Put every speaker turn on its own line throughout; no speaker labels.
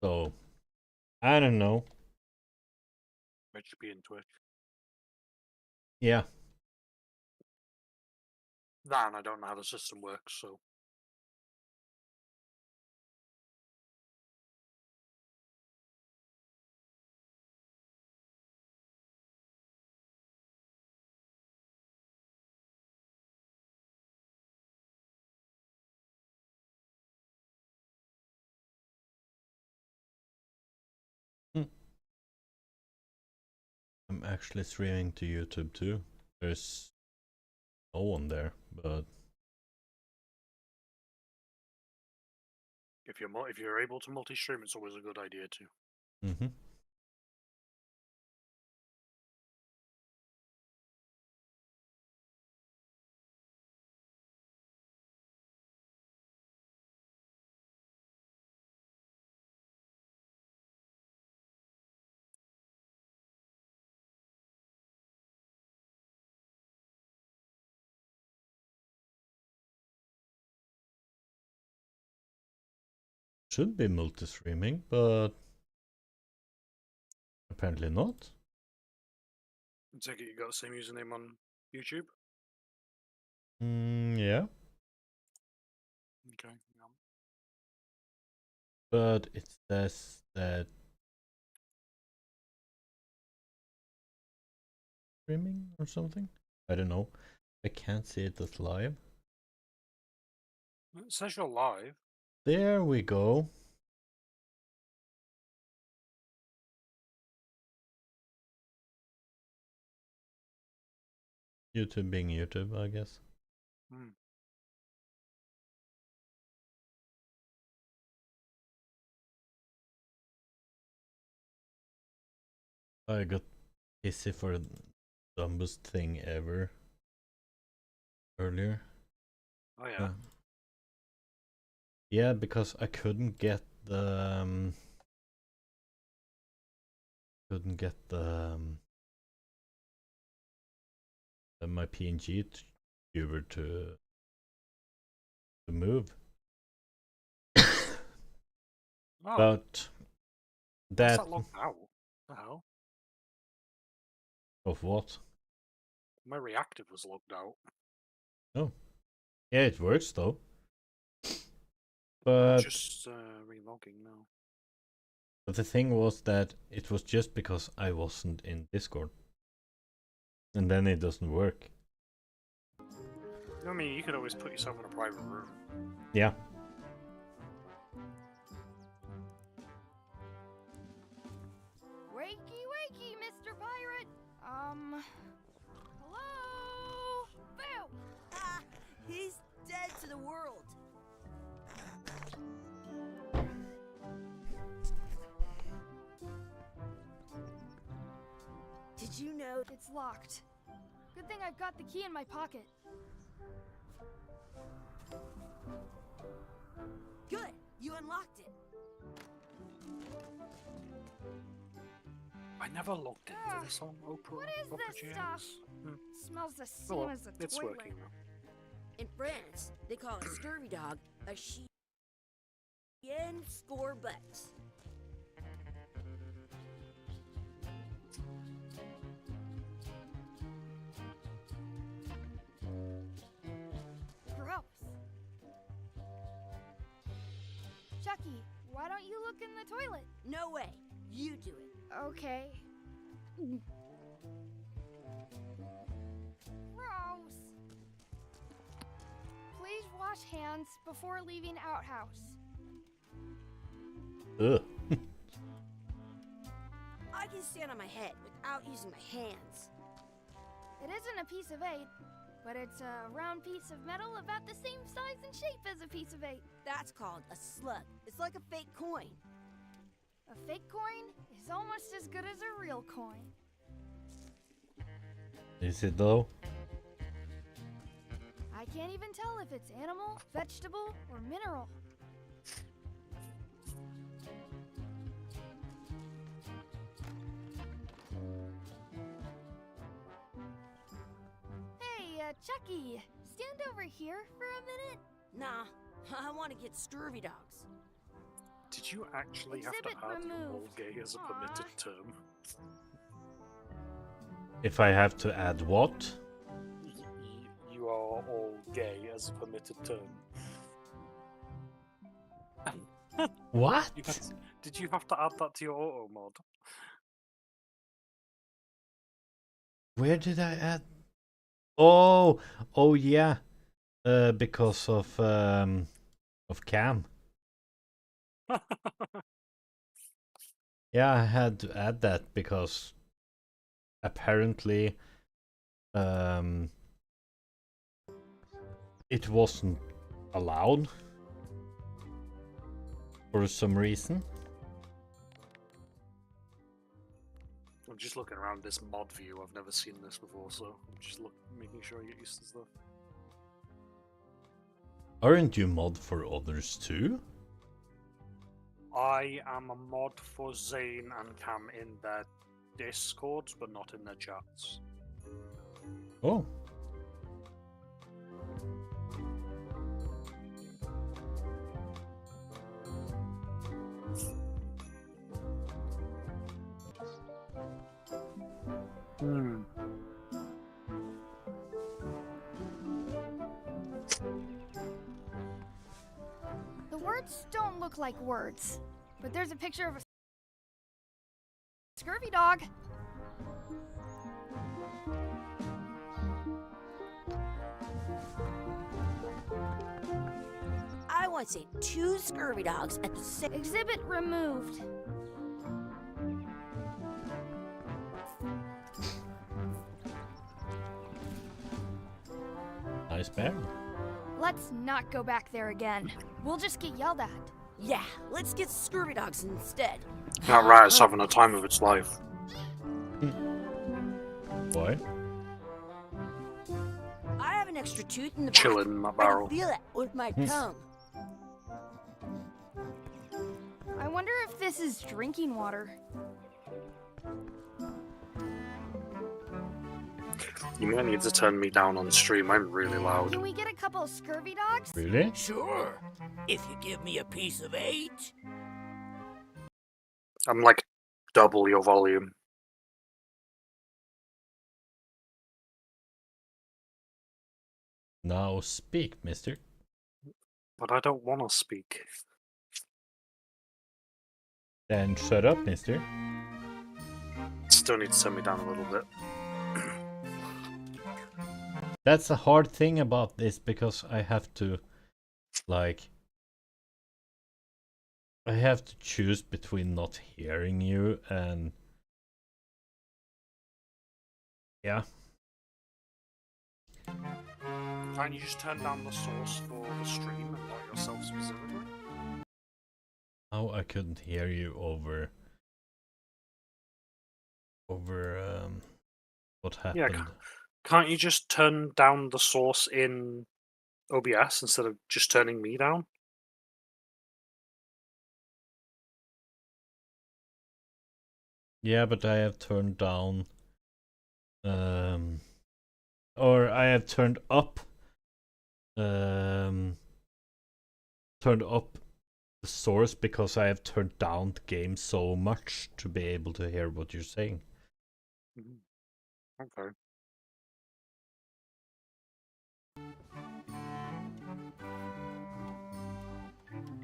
So I don't know.
HP and Twitch.
Yeah.
Nah, and I don't know how the system works, so.
Hmm. I'm actually streaming to YouTube too. There's no one there, but
If you're able to multi-stream, it's always a good idea too.
mm-hmm. Should be multi-streaming, but apparently not.
I take it you got the same username on YouTube?
Yeah.
Okay. Yeah.
But it says that streaming or something. I don't know. I can't see it as live.
It says you're live.
There we go. YouTube being YouTube, I guess.
Hmm.
I got pissy for the dumbest thing ever earlier.
Oh yeah.
Yeah, because I couldn't get my PNG tuber to move.
Oh,
But
what's
that
that logged out? The hell?
of what?
My reactive was logged out.
Oh, yeah, it works though. But
Just relogging now.
but the thing was that it was just because I wasn't in Discord, and then it doesn't work.
I mean, you could always put yourself in a private room.
Yeah.
Wakey, wakey, Mr. Pirate! Hello? Phil!
Ah, he's dead to the world. Did you know?
It's locked. Good thing I've got the key in my pocket.
Good, you unlocked it.
I never logged into this on Opera.
What is
Opera
this
GX.
stuff?
Hmm.
Smells the same
Oh well,
as a
it's
toilet.
working now.
In France, they call a scurvy dog a chien score butts.
Gross. Chucky, why don't you look in the toilet?
No way, you do it.
Okay. Gross. Please wash hands before leaving outhouse.
Ugh.
I can stand on my head without using my hands.
It isn't a piece of 8, but it's a round piece of metal about the same size and shape as a piece of 8.
That's called a slug. It's like a fake coin.
A fake coin is almost as good as a real coin.
Is it though?
I can't even tell if it's animal, vegetable, or mineral. Hey, Chucky, stand over here for a minute.
Nah, I want to get scurvy dogs.
Did Did you actually have to
Exhibit
add your all
removed.
gay as a permitted
Aw.
term?
If I have to add what?
You are all gay as a permitted term.
What?
Did you have to add that to your auto mod?
Where did I add? Oh, oh yeah. Because of Cam. Yeah, I had to add that because apparently it wasn't allowed for some reason.
I'm just looking around this mod view. I've never seen this before, so I'm just making sure I get used to stuff.
Aren't you mod for others too?
I am a mod for Zane and Cam in their Discords, but not in their chats.
Oh.
Hmm.
The words don't look like words, but there's a picture of a scurvy dog.
I want to say 2 scurvy dogs at the same.
Exhibit removed.
Nice bear.
Let's not go back there again. We'll just get yelled at.
Yeah, let's get scurvy dogs instead.
That rat's having a time of its life.
Boy.
I have an extra tooth in the
Chilling
back.
in my
I can
barrel.
feel it with my tongue.
I wonder if this is drinking water.
You might need to turn me down on stream. I'm really loud.
Can we get a couple scurvy dogs?
Really?
Sure, if you give me a piece of 8.
I'm like double your volume.
Now speak, mister.
But I don't want to speak.
Then shut up, mister.
Still need to turn me down a little bit.
That's a hard thing about this because I have to, like, I have to choose between not hearing you and, yeah.
Can't you just turn down the source for the stream and not yourself specifically?
Now I couldn't hear you over what
Yeah,
happened.
Can't you just turn down the source in OBS instead of just turning me down?
Yeah, but I have turned down, or I have turned up the source because I have turned down the game so much to be able to hear what you're saying.
Okay.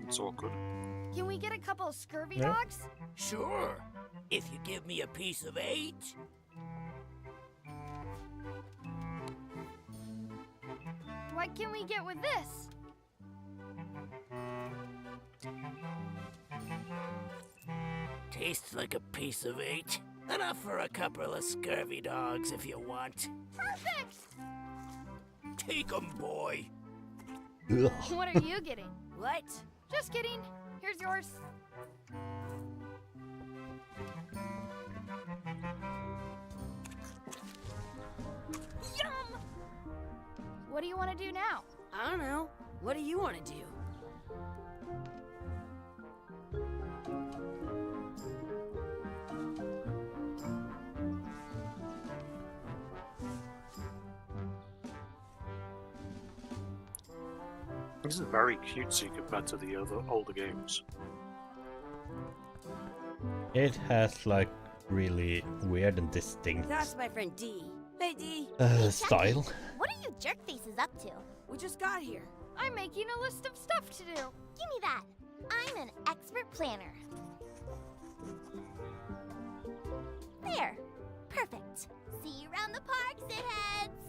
It's awkward.
Can we get a couple scurvy
Yeah.
dogs?
Sure, if you give me a piece of 8.
What can we get with this?
Tastes like a piece of 8. Enough for a couple of scurvy dogs if you want.
Perfect!
Take 'em, boy.
Ugh.
What are you getting?
What?
Just kidding. Here's yours. Yum! What do you want to do now?
I don't know. What do you want to do?
This is very cutesy compared to the other older games.
It has like really weird and distinct
That's my friend D. Hey, D.
style.
What are you jerk faces up to?
We just got here.
I'm making a list of stuff to do. Give me that. I'm an expert planner. There. Perfect. See you around the park, shitheads.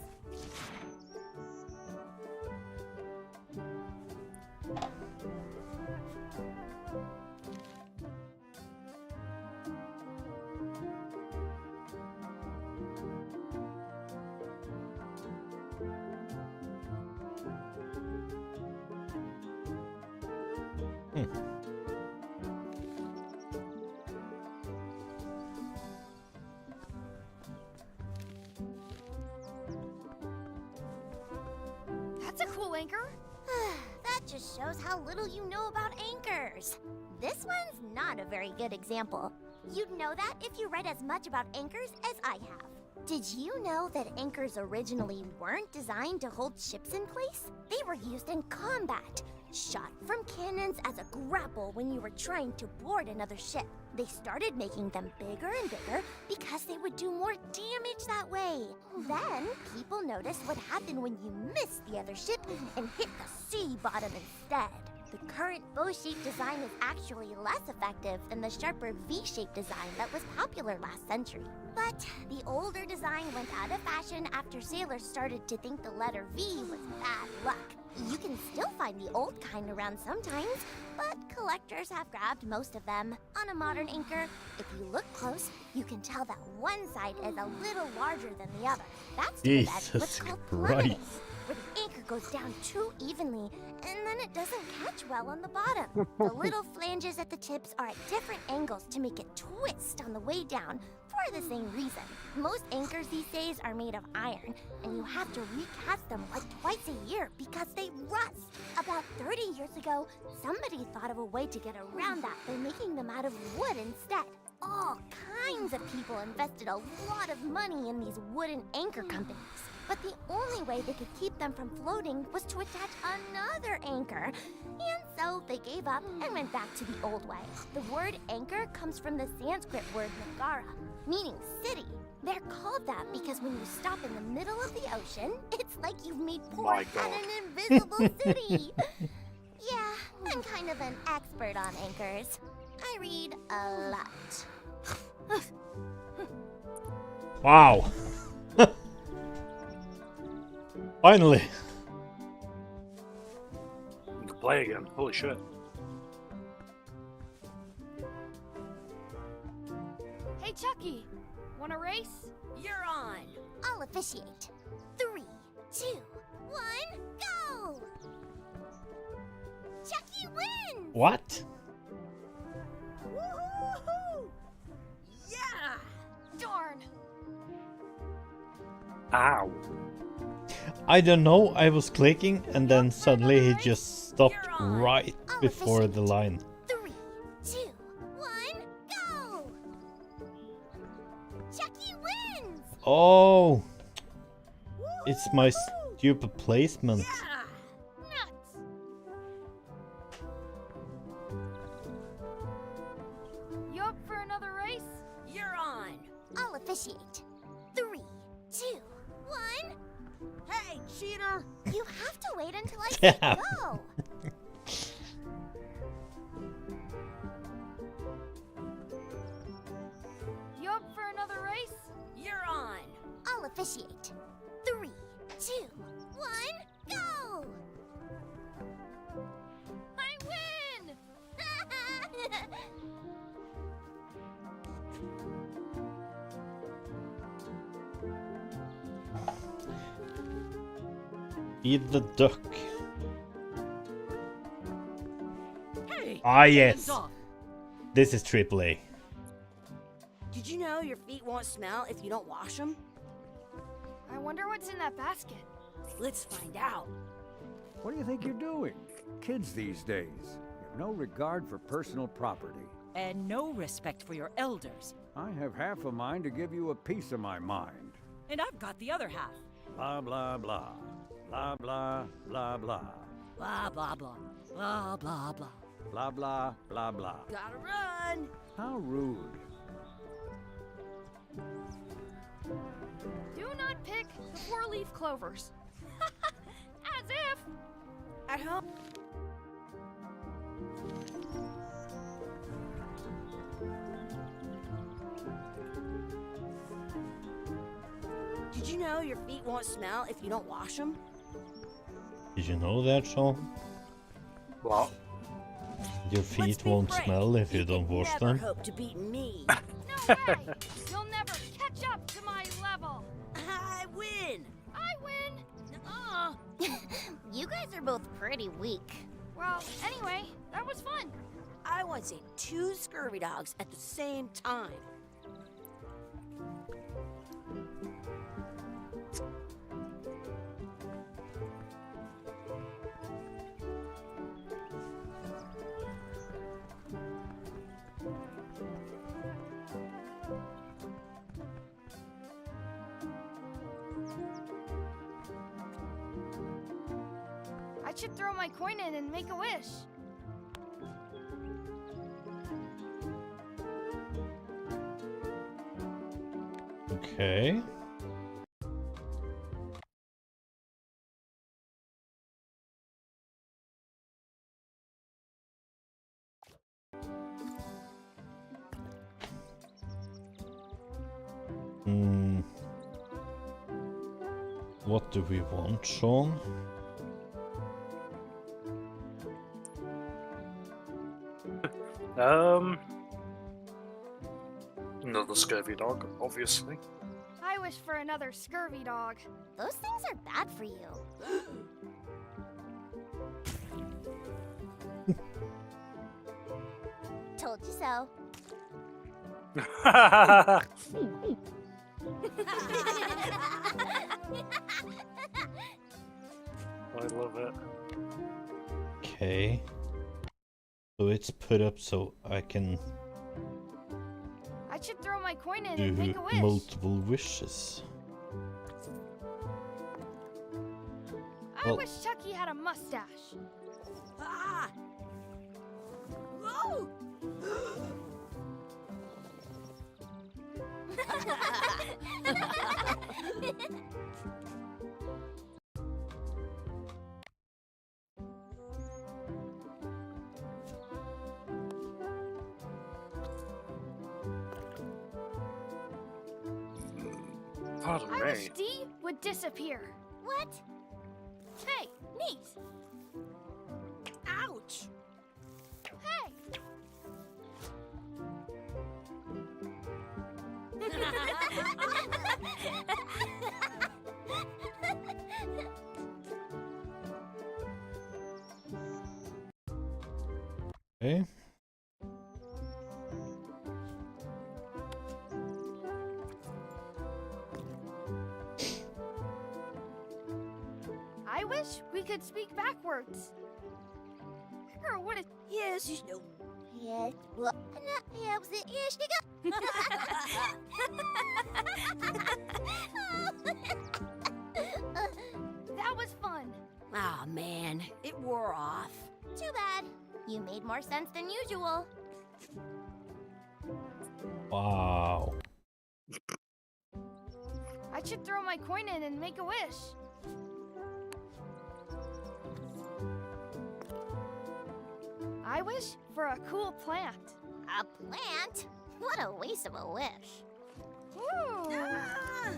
That's a cool anchor. That just shows how little you know about anchors. This one's not a very good example. You'd know that if you read as much about anchors as I have. Did you know that anchors originally weren't designed to hold ships in place? They were used in combat, shot from cannons as a grapple when you were trying to board another ship. They started making them bigger and bigger because they would do more damage that way. Then, people noticed what happened when you missed the other ship and hit the sea bottom instead. The current bow-shaped design is actually less effective than the sharper V-shaped design that was popular last century. But the older design went out of fashion after sailors started to think the letter V was bad luck. You can still find the old kind around sometimes, but collectors have grabbed most of them. On a modern anchor, if you look close, you can tell that one side is a little larger than the other. That's because that's what's
Jesus
called
Christ.
plummeting, where the anchor goes down too evenly, and then it doesn't catch well on the bottom. The little flanges at the tips are at different angles to make it twist on the way down, for the same reason. Most anchors these days are made of iron, and you have to recast them like twice a year because they rust. About 30 years ago, somebody thought of a way to get around that by making them out of wood instead. All kinds of people invested a lot of money in these wooden anchor companies. But the only way they could keep them from floating was to attach another anchor. And so they gave up and went back to the old way. The word anchor comes from the Sanskrit word Nagara, meaning city. They're called that because when you stop in the middle of the ocean, it's like you've made port
My
at
God.
an invisible city. Yeah, I'm kind of an expert on anchors. I read a lot.
Wow. Finally.
You can play again. Holy shit.
Hey, Chucky, want a race?
You're on.
I'll officiate. 3, 2, 1, go! Chucky wins!
What?
Woohoo! Yeah!
Darn!
Ow.
I don't know, I was clicking and then suddenly he just stopped right
I'll
before the
officiate.
line.
3, 2, 1, go! Chucky wins!
Oh! It's my stupid placement.
Yeah!
Nuts! You up for another race?
You're on.
I'll officiate. 3, 2, 1.
Hey, cheater!
You have to wait until I say
Yeah.
go. You up for another race?
You're on.
I'll officiate. 3, 2, 1, go! I win!
Eat the duck.
Hey!
Ah
hands
yes.
off.
This is AAA.
Did you know your feet won't smell if you don't wash them?
I wonder what's in that basket.
Let's find out.
What do you think you're doing? Kids these days have no regard for personal property.
And no respect for your elders.
I have half a mind to give you a piece of my mind.
And I've got the other half.
Blah, blah, blah. Blah, blah, blah, blah.
Blah, blah, blah. Blah, blah, blah.
Blah, blah, blah, blah.
Gotta run!
How rude.
Do not pick the four-leaf clovers. As if.
At home. Did you know your feet won't smell if you don't wash them?
Did you know that, Sean?
What?
Your
Let's
feet
be
won't
frank,
smell if you don't
can
wash
never
them.
hope to beat me.
No way! You'll never catch up to my level.
I win.
I win.
You guys are both pretty weak.
Well, anyway, that was fun.
I once ate 2 scurvy dogs at the same time.
I should throw my coin in and make a wish.
Okay. Hmm. What do we want, Sean?
Another scurvy dog, obviously.
I wish for another scurvy dog.
Those things are bad for you. Told you so.
I love it.
Okay. So it's put up so I can
I should throw my coin in and
do
make a wish.
multiple wishes.
I
Well-
wish Chucky had a mustache.
Ah! Whoa!
Pardon
I wish
me.
D would disappear.
What?
Hey, neat.
Ouch!
Hey.
Okay.
I wish we could speak backwards. Or would it?
Yes, you know.
Yes. Well, yeah, was it? Yes, you
That was fun.
Aw, man, it wore off.
Too bad. You made more sense than usual.
Wow.
I should throw my coin in and make a wish. I wish for a cool plant.
A plant? What a waste of a wish.
Ooh.
Ah!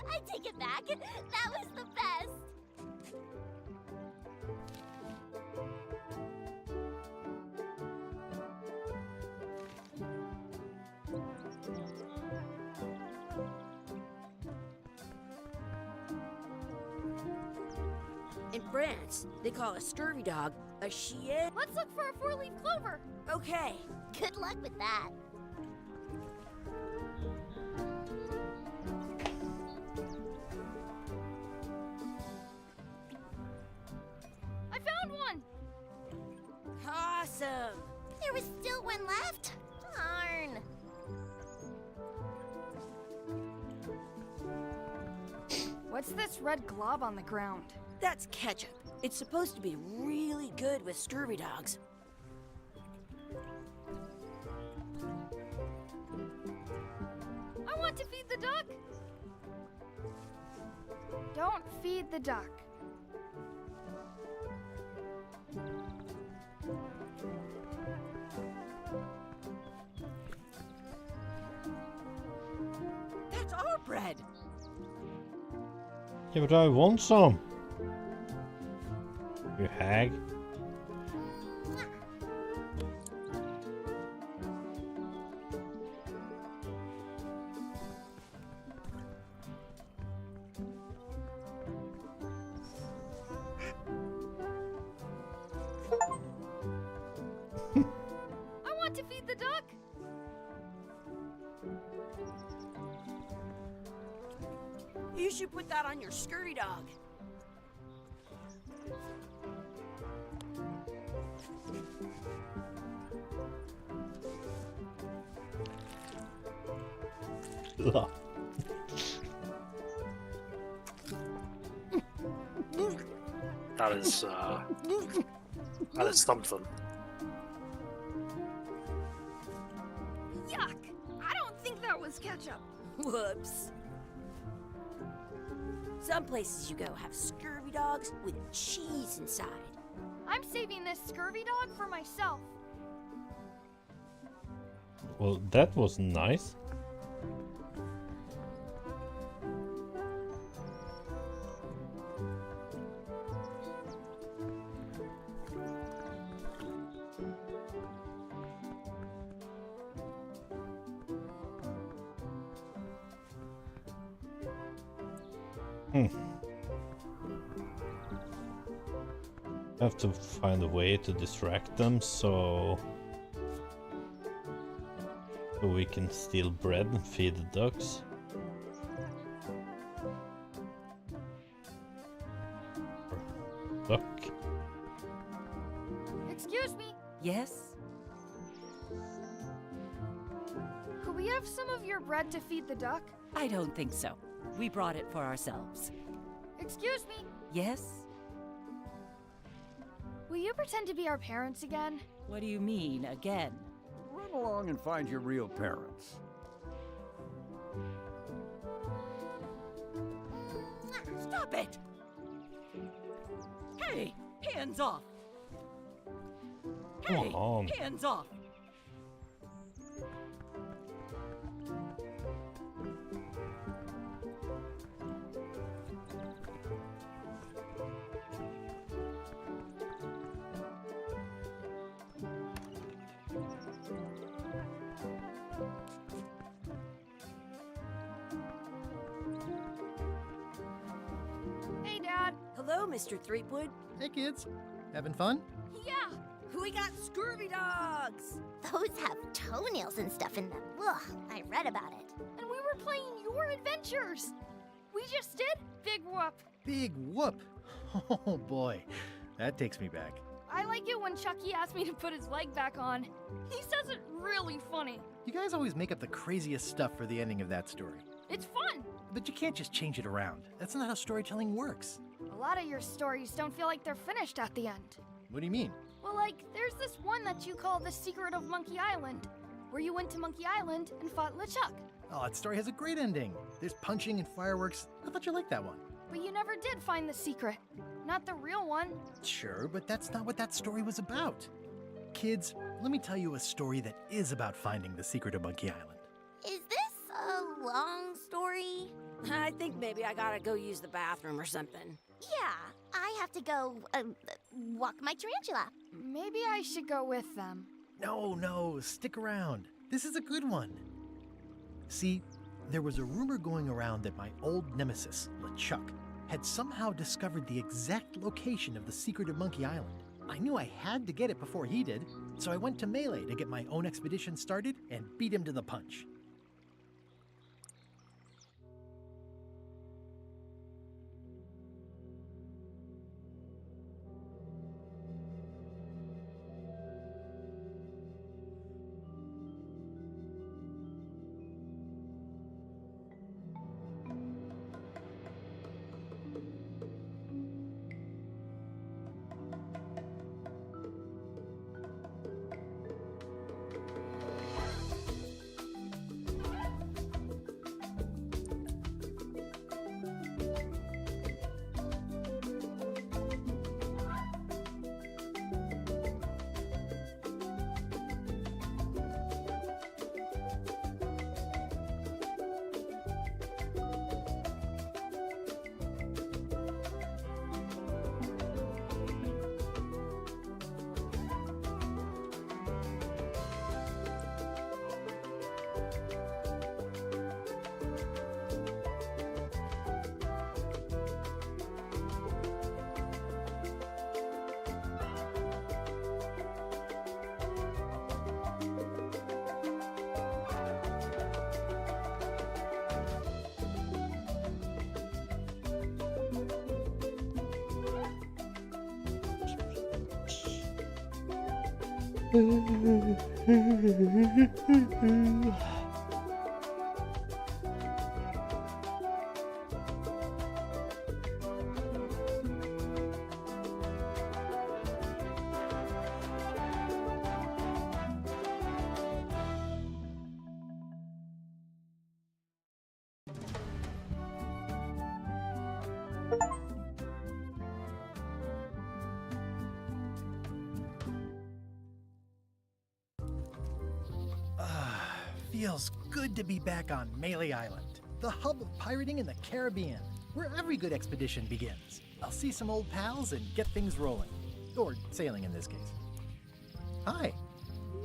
I take it back. That was the best.
In France, they call a scurvy dog a chien.
Let's look for a four-leaf clover.
Okay.
Good luck with that.
I found one.
Awesome.
There was still one left. Darn.
What's this red glob on the ground?
That's ketchup. It's supposed to be really good with scurvy dogs.
I want to feed the duck. Don't feed the duck.
That's our bread.
Yeah, but I want some. You hag.
I want to feed the duck.
You should put that on your scurvy dog.
That is something.
Yuck! I don't think that was ketchup.
Whoops. Some places you go have scurvy dogs with cheese inside.
I'm saving this scurvy dog for myself.
Well, that was nice. Have to find a way to distract them so we can steal bread and feed the ducks. Duck.
Excuse me.
Yes?
Could we have some of your bread to feed the duck?
I don't think so. We brought it for ourselves.
Excuse me.
Yes?
Will you pretend to be our parents again?
What do you mean, again?
Run along and find your real parents.
Stop it! Hey! Hands off!
Come
Hey!
on.
Hands off!
Hey, Dad.
Hello, Mr. Threepwood.
Hey kids, having fun?
Yeah.
We got scurvy dogs.
Those have toenails and stuff in them. Ugh, I read about it.
And we were playing your adventures. We just did Big Whoop.
Big whoop! Oh boy, that takes me back.
I like it when Chucky asked me to put his leg back on. He says it really funny.
You guys always make up the craziest stuff for the ending of that story.
It's fun.
But you can't just change it around. That's not how storytelling works.
A lot of your stories don't feel like they're finished at the end.
What do you mean?
Well, like, there's this one that you call The Secret of Monkey Island, where you went to Monkey Island and fought LeChuck.
Oh, that story has a great ending. There's punching and fireworks. I thought you liked that one.
But you never did find the secret. Not the real one.
Sure, but that's not what that story was about. Kids, let me tell you a story that is about finding the secret of Monkey Island.
Is this a long story?
I think maybe I gotta go use the bathroom or something.
Yeah, I have to go walk my tarantula.
Maybe I should go with them.
No, stick around. This is a good one. See, there was a rumor going around that my old nemesis, LeChuck, had somehow discovered the exact location of the secret of Monkey Island. I knew I had to get it before he did, so I went to Melee to get my own expedition started and beat him to the punch. Feels good to be back on Melee Island, the hub of pirating in the Caribbean, where every good expedition begins. I'll see some old pals and get things rolling. Or sailing in this case. Hi,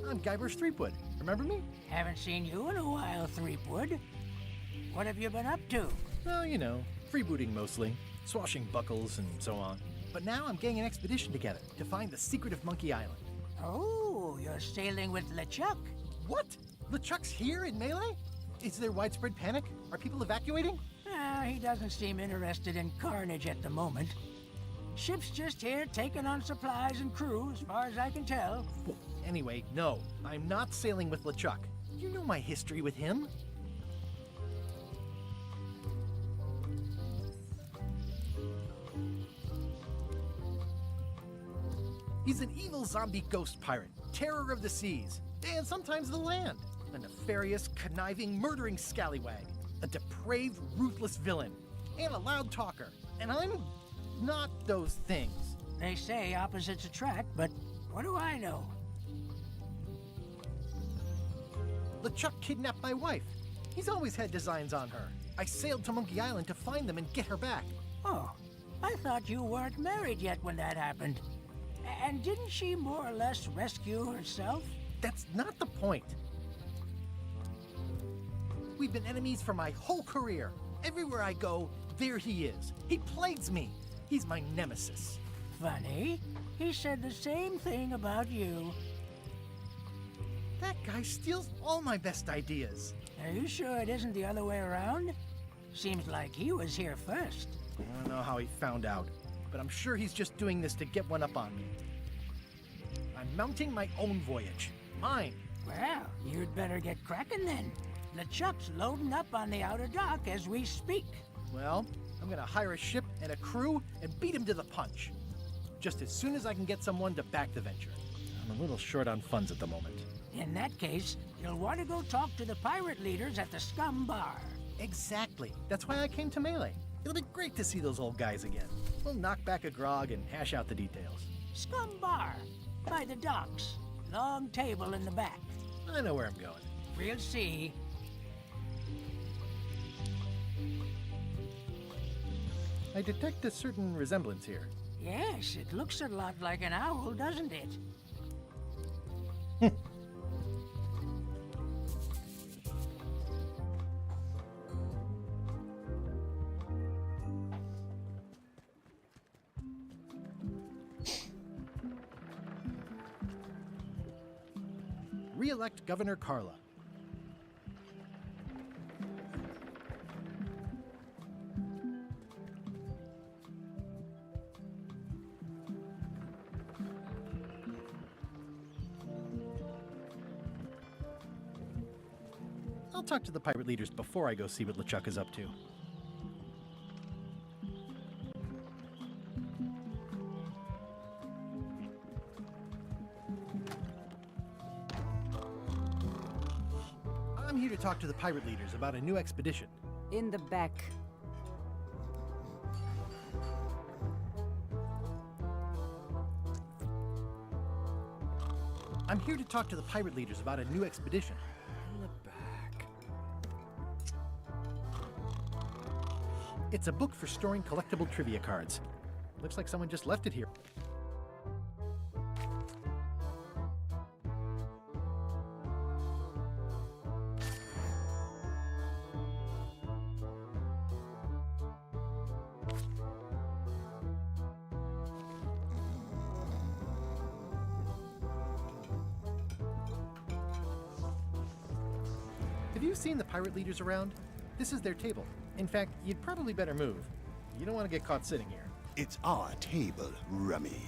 I'm Guybrush Threepwood. Remember me?
Haven't seen you in a while, Threepwood. What have you been up to?
Well, you know, freebooting mostly, swashbuckles and so on. But now I'm getting an expedition together to find the secret of Monkey Island.
Oh, you're sailing with LeChuck.
What? LeChuck's here in Melee? Is there widespread panic? Are people evacuating?
He doesn't seem interested in carnage at the moment. Ship's just here taking on supplies and crew, as far as I can tell.
Well, anyway, no, I'm not sailing with LeChuck. You know my history with him. He's an evil zombie ghost pirate, terror of the seas, and sometimes the land. A nefarious, conniving, murdering scallywag. A depraved, ruthless villain. And a loud talker. And I'm not those things.
They say opposites attract, but what do I know?
LeChuck kidnapped my wife. He's always had designs on her. I sailed to Monkey Island to find them and get her back.
Oh, I thought you weren't married yet when that happened. And didn't she more or less rescue herself?
That's not the point. We've been enemies for my whole career. Everywhere I go, there he is. He plagues me. He's my nemesis.
Funny. He said the same thing about you.
That guy steals all my best ideas.
Are you sure it isn't the other way around? Seems like he was here first.
I don't know how he found out, but I'm sure he's just doing this to get one up on me. I'm mounting my own voyage. Mine.
Well, you'd better get cracking then. LeChuck's loading up on the outer dock as we speak.
Well, I'm gonna hire a ship and a crew and beat him to the punch. Just as soon as I can get someone to back the venture. I'm a little short on funds at the moment.
In that case, you'll want to go talk to the pirate leaders at the Scum Bar.
Exactly. That's why I came to Melee. It'll be great to see those old guys again. We'll knock back a grog and hash out the details.
Scum Bar, by the docks. Long table in the back.
I know where I'm going.
We'll see.
I detect a certain resemblance here.
Yes, it looks a lot like an owl, doesn't it?
Re-elect Governor Carla. I'll talk to the pirate leaders before I go see what LeChuck is up to. I'm here to talk to the pirate leaders about a new expedition.
In the back.
I'm here to talk to the pirate leaders about a new expedition.
In the back.
It's a book for storing collectible trivia cards. Looks like someone just left it here. Have you seen the pirate leaders around? This is their table. In fact, you'd probably better move. You don't want to get caught sitting here.
It's our table, Rummy.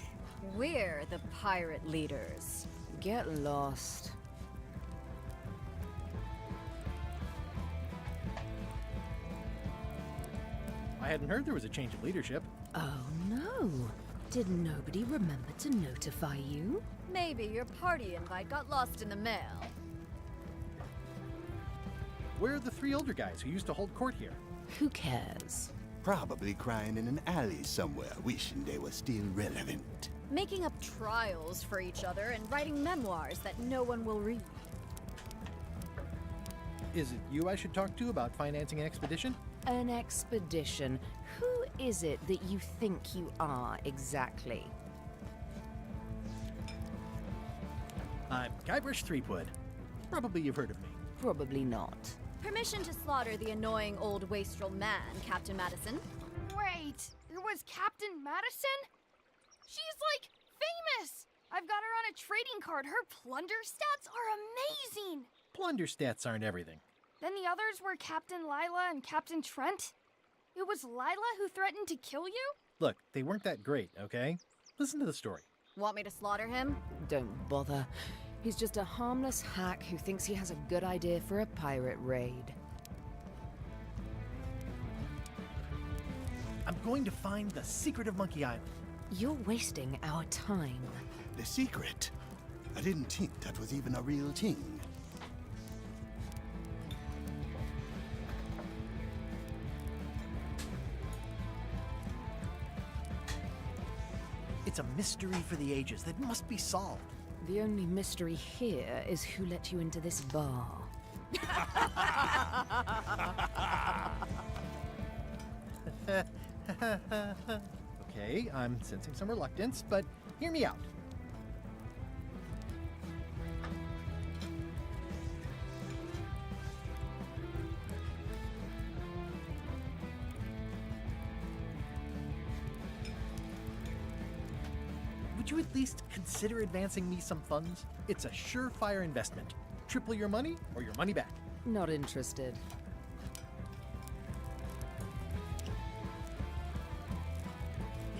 We're the pirate leaders.
Get lost.
I hadn't heard there was a change of leadership.
Oh no. Did nobody remember to notify you?
Maybe your party invite got lost in the mail.
Where are the 3 older guys who used to hold court here?
Who cares?
Probably crying in an alley somewhere, wishing they were still relevant.
Making up trials for each other and writing memoirs that no one will read.
Is it you I should talk to about financing an expedition?
An expedition. Who is it that you think you are exactly?
I'm Guybrush Threepwood. Probably you've heard of me.
Probably not.
Permission to slaughter the annoying old wastrel man, Captain Madison.
Wait, it was Captain Madison? She's like famous! I've got her on a trading card. Her plunder stats are amazing!
Plunder stats aren't everything.
Then the others were Captain Lila and Captain Trent. It was Lila who threatened to kill you?
Look, they weren't that great, okay? Listen to the story.
Want me to slaughter him?
Don't bother. He's just a harmless hack who thinks he has a good idea for a pirate raid.
I'm going to find the secret of Monkey Island.
You're wasting our time.
The secret? I didn't think that was even a real thing.
It's a mystery for the ages that must be solved.
The only mystery here is who let you into this bar.
Okay, I'm sensing some reluctance, but hear me out. Would you at least consider advancing me some funds? It's a surefire investment. Triple your money or your money back.
Not interested.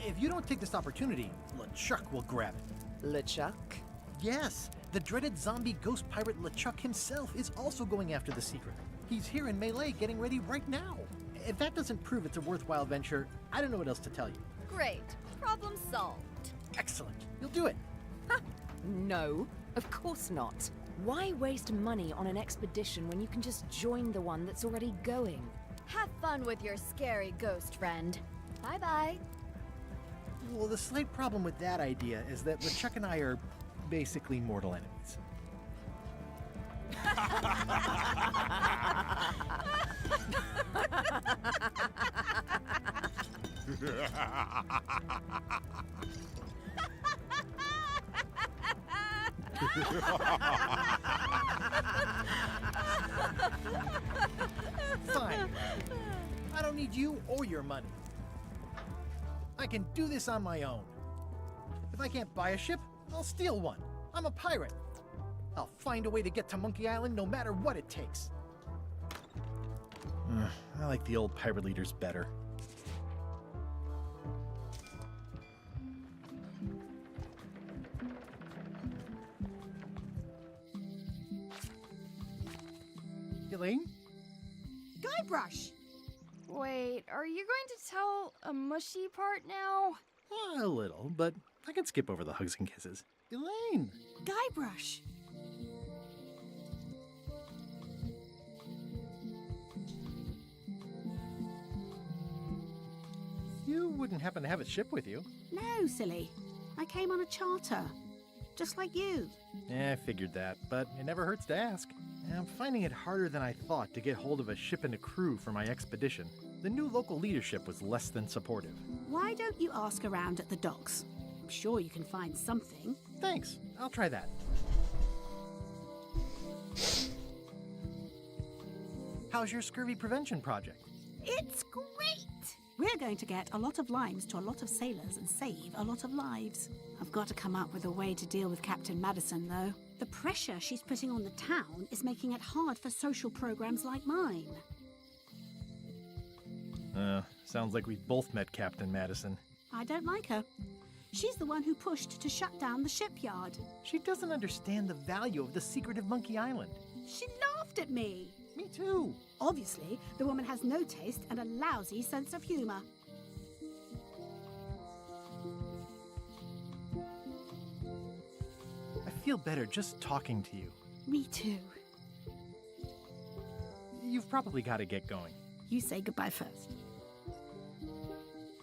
If you don't take this opportunity, LeChuck will grab it.
LeChuck?
Yes, the dreaded zombie ghost pirate LeChuck himself is also going after the secret. He's here in Melee getting ready right now. If that doesn't prove it's a worthwhile venture, I don't know what else to tell you.
Great. Problem solved.
Excellent. You'll do it.
No, of course not. Why waste money on an expedition when you can just join the one that's already going?
Have fun with your scary ghost friend. Bye-bye.
Well, the slight problem with that idea is that LeChuck and I are basically mortal enemies. Fine. I don't need you or your money. I can do this on my own. If I can't buy a ship, I'll steal one. I'm a pirate. I'll find a way to get to Monkey Island no matter what it takes. I like the old pirate leaders better. Elaine?
Guybrush!
Wait, are you going to tell a mushy part now?
A little, but I can skip over the hugs and kisses. Elaine!
Guybrush!
You wouldn't happen to have a ship with you.
No, silly. I came on a charter. Just like you.
I figured that, but it never hurts to ask. I'm finding it harder than I thought to get hold of a ship and a crew for my expedition. The new local leadership was less than supportive.
Why don't you ask around at the docks? I'm sure you can find something.
Thanks. I'll try that. How's your scurvy prevention project?
It's great! We're going to get a lot of limes to a lot of sailors and save a lot of lives. I've got to come up with a way to deal with Captain Madison, though. The pressure she's putting on the town is making it hard for social programs like mine.
Sounds like we've both met Captain Madison.
I don't like her. She's the one who pushed to shut down the shipyard.
She doesn't understand the value of the secret of Monkey Island.
She laughed at me.
Me too.
Obviously, the woman has no taste and a lousy sense of humor.
I feel better just talking to you.
Me too.
You've probably got to get going.
You say goodbye first.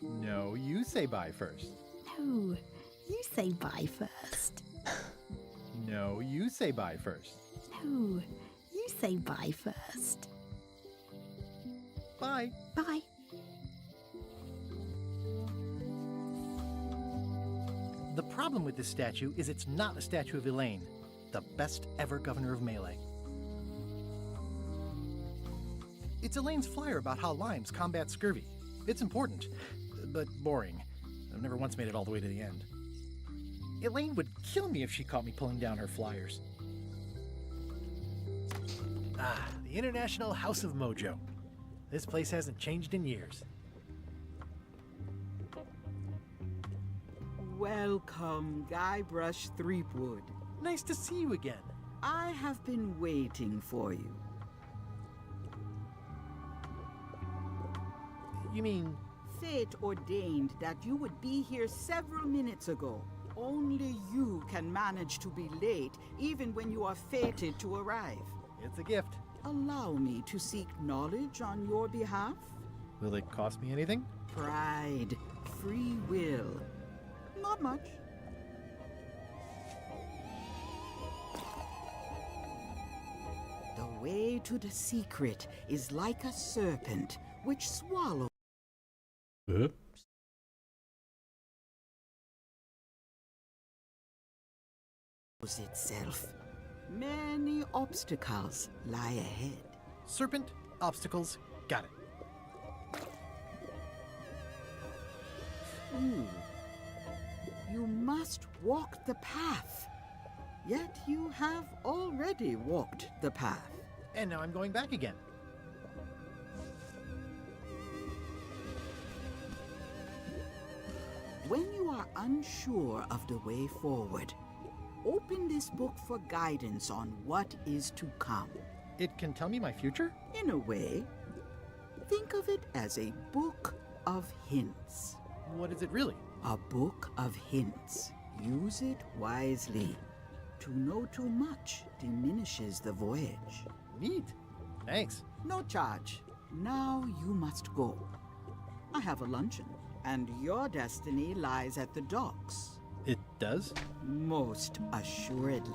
No, you say bye first.
No, you say bye first.
No, you say bye first.
No, you say bye first.
Bye.
Bye.
The problem with this statue is it's not a statue of Elaine, the best ever governor of Melee. It's Elaine's flyer about how limes combat scurvy. It's important, but boring. I've never once made it all the way to the end. Elaine would kill me if she caught me pulling down her flyers. Ah, the International House of Mojo. This place hasn't changed in years.
Welcome, Guybrush Threepwood.
Nice to see you again.
I have been waiting for you.
You mean...
Fate ordained that you would be here several minutes ago. Only you can manage to be late, even when you are fated to arrive.
It's a gift.
Allow me to seek knowledge on your behalf.
Will it cost me anything?
Pride, free will. Not much. The way to the secret is like a serpent which swallows itself. Many obstacles lie ahead.
Serpent, obstacles, got it.
Ooh. You must walk the path. Yet you have already walked the path.
And now I'm going back again.
When you are unsure of the way forward, open this book for guidance on what is to come.
It can tell me my future?
In a way, think of it as a book of hints.
What is it really?
A book of hints. Use it wisely. To know too much diminishes the voyage.
Neat. Thanks.
No charge. Now you must go. I have a luncheon, and your destiny lies at the docks.
It does?
Most assuredly.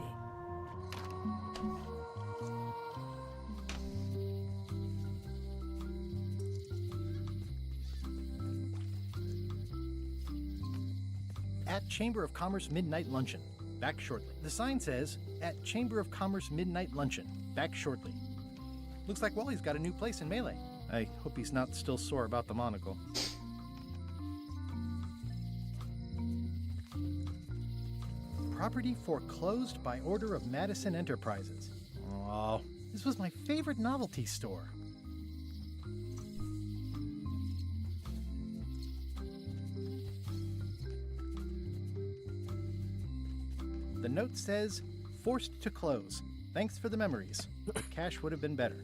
At Chamber of Commerce Midnight Luncheon. Back shortly. The sign says, at Chamber of Commerce Midnight Luncheon. Back shortly. Looks like Wally's got a new place in Melee. I hope he's not still sore about the monocle. Property foreclosed by order of Madison Enterprises. Oh, this was my favorite novelty store. The note says, forced to close. Thanks for the memories. The cash would have been better.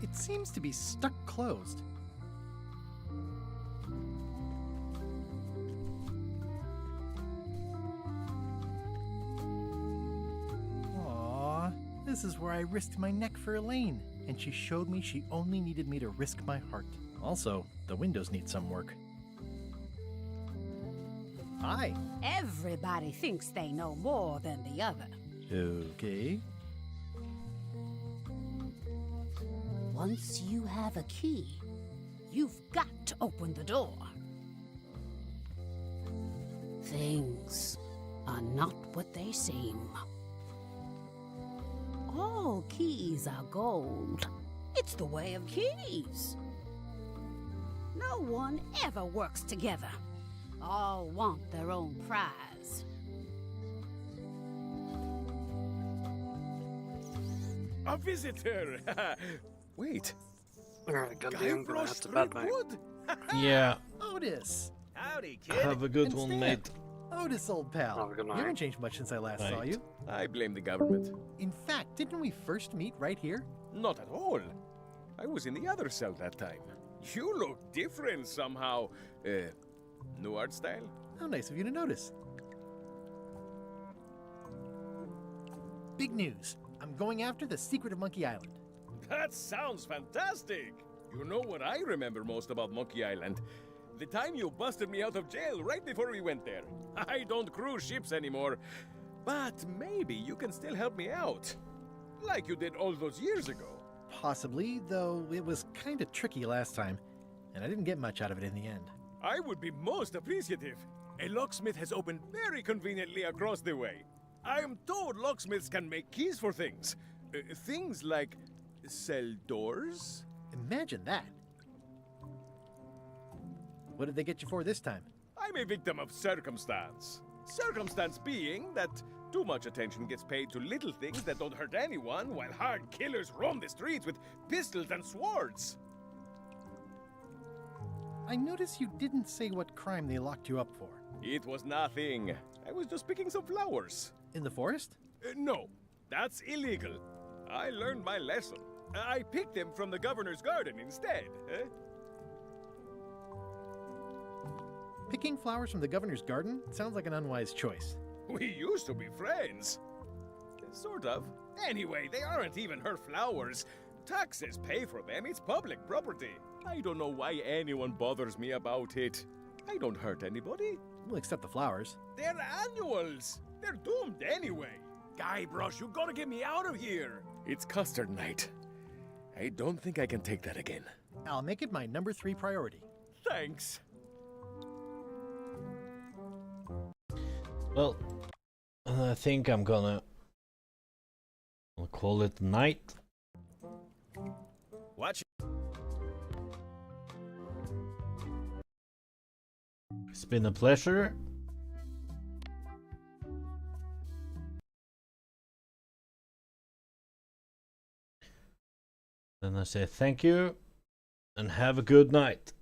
It seems to be stuck closed. Aww, this is where I risked my neck for Elaine, and she showed me she only needed me to risk my heart. Also, the windows need some work. Hi.
Everybody thinks they know more than the other.
Okay.
Once you have a key, you've got to open the door. Things are not what they seem. All keys are gold. It's the way of keys. No one ever works together. All want their own prize.
A visitor! Wait.
Alright, goddamn, gonna have to bed night.
Yeah.
Otis!
Howdy, kid.
Have a good
And
one,
Stan.
mate.
Otis, old pal.
Have a good
You
night.
haven't changed much since I last saw
Right.
you.
I blame the government.
In fact, didn't we first meet right here?
Not at all. I was in the other cell that time. You look different somehow. New art style?
How nice of you to notice. Big news. I'm going after the secret of Monkey Island.
That sounds fantastic! You know what I remember most about Monkey Island? The time you busted me out of jail right before we went there. I don't cruise ships anymore. But maybe you can still help me out. Like you did all those years ago.
Possibly, though it was kind of tricky last time, and I didn't get much out of it in the end.
I would be most appreciative. A locksmith has opened very conveniently across the way. I am told locksmiths can make keys for things. Things like cell doors?
Imagine that. What did they get you for this time?
I'm a victim of circumstance. Circumstance being that too much attention gets paid to little things that don't hurt anyone, while hard killers roam the streets with pistols and swords.
I noticed you didn't say what crime they locked you up for.
It was nothing. I was just picking some flowers.
In the forest?
No, that's illegal. I learned my lesson. I picked them from the governor's garden instead.
Picking flowers from the governor's garden sounds like an unwise choice.
We used to be friends. Sort of. Anyway, they aren't even her flowers. Taxes pay for them. It's public property. I don't know why anyone bothers me about it. I don't hurt anybody.
We'll accept the flowers.
They're annuals. They're doomed anyway. Guybrush, you gotta get me out of here. It's custard night. I don't think I can take that again.
I'll make it my number 3 priority.
Thanks.
Well, I think I'm gonna call it night.
Watch.
It's been a pleasure. Then I say thank you and have a good night.